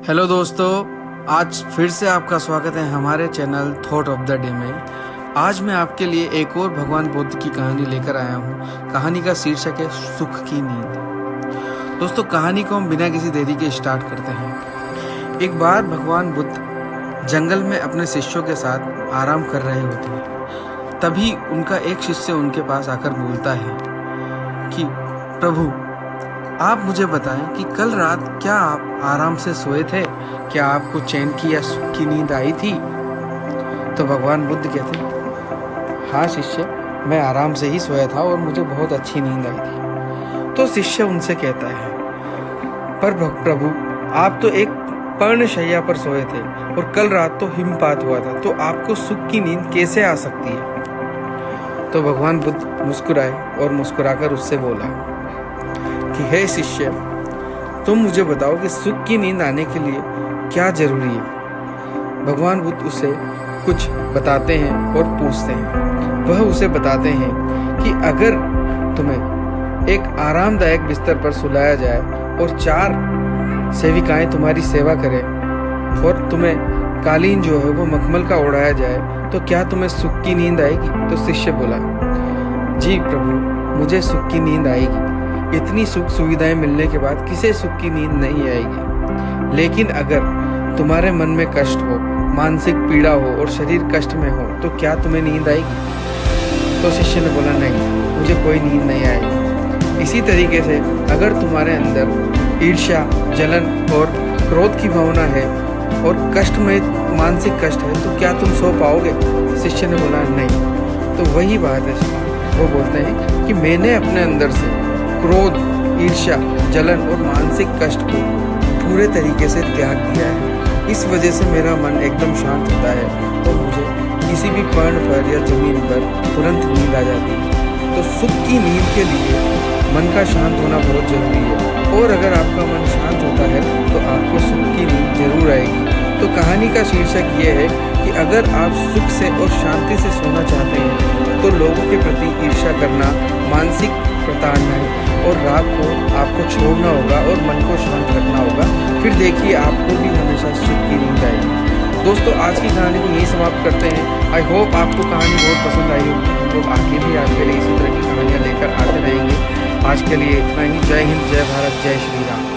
Hello दोस्तों, आज फिर से आपका स्वागत है हमारे channel thought of the day में। आज मैं आपके लिए एक और भगवान बुद्ध की कहानी लेकर आया हूँ। कहानी का शीर्षक है सुख की नींद। दोस्तों, कहानी को हम बिना किसी देरी के स्टार्ट करते हैं। एक बार भगवान बुद्ध जंगल में अपने शिष्यों के साथ आराम कर रहे होते हैं। तभी उनका एक शिष्य उनके पास आकर बोलता है कि प्रभु, आप मुझे बताएं कि कल रात क्या आप आराम से सोए थे? क्या आपको चैन की या सुख की नींद आई थी? तो भगवान बुद्ध कहते हैं, हाँ शिष्य, मैं आराम से ही सोया था और मुझे बहुत अच्छी नींद आई थी। तो शिष्य उनसे कहता है, पर प्रभु, आप तो एक पर्णशैया पर सोए थे और कल रात तो हिमपात हुआ था, तो आपको सुख की नींद कैसे आ सकती है? तो भगवान बुद्ध मुस्कुराए और मुस्कुराकर उससे बोला कि हे शिष्य, तुम मुझे बताओ कि सुख की नींद आने के लिए क्या जरूरी है? भगवान बुद्ध उसे कुछ बताते हैं और पूछते हैं। वह उसे बताते हैं कि अगर तुम्हें एक आरामदायक बिस्तर पर सुलाया जाए और 4 सेविकाएं तुम्हारी सेवा करें और तुम्हें कालीन जो है वो मखमल का ओढ़ाया जाए, तो क्या तुम्हें सुख की नींद आएगी? तो शिष्य बोला, जी प्रभु, मुझे सुख की नींद आएगी। इतनी सुख सुविधाएं मिलने के बाद किसे सुख की नींद नहीं आएगी? लेकिन अगर तुम्हारे मन में कष्ट हो, मानसिक पीड़ा हो और शरीर कष्ट में हो, तो क्या तुम्हें नींद आएगी? तो शिष्य ने बोला, नहीं, मुझे कोई नींद नहीं आएगी। इसी तरीके से अगर तुम्हारे अंदर ईर्ष्या, जलन और क्रोध की भावना है और कष्ट में मानसिक कष्ट है, तो क्या तुम सो पाओगे? शिष्य ने बोला, नहीं। तो वही बात है, वो बोलते हैं कि मैंने अपने अंदर से क्रोध, ईर्ष्या, जलन और मानसिक कष्ट को पूरे तरीके से त्याग दिया है। इस वजह से मेरा मन एकदम शांत होता है और मुझे किसी भी पर्ण पर या जमीन पर तुरंत नींद आ जाती है। तो सुख की नींद के लिए मन का शांत होना बहुत जरूरी है, और अगर आपका मन शांत होता है तो आपको सुख की नींद जरूर आएगी। तो कहानी का शीर्षक ये है कि अगर आप सुख से और शांति से सोना चाहते हैं तो लोगों के प्रति ईर्ष्या करना, मानसिक प्रताड़ना और राग को आपको छोड़ना होगा और मन को शांत रखना होगा। फिर देखिए, आपको भी हमेशा सुख की नींद आएगी। दोस्तों, आज की कहानी को यही समाप्त करते हैं। आई होप आपको कहानी बहुत पसंद आई होगी। हम लोग आगे भी आपके लिए इसी तरह की कहानियाँ लेकर आते रहेंगे। आज के लिए इतना ही। जय हिंद, जय भारत, जय श्री राम।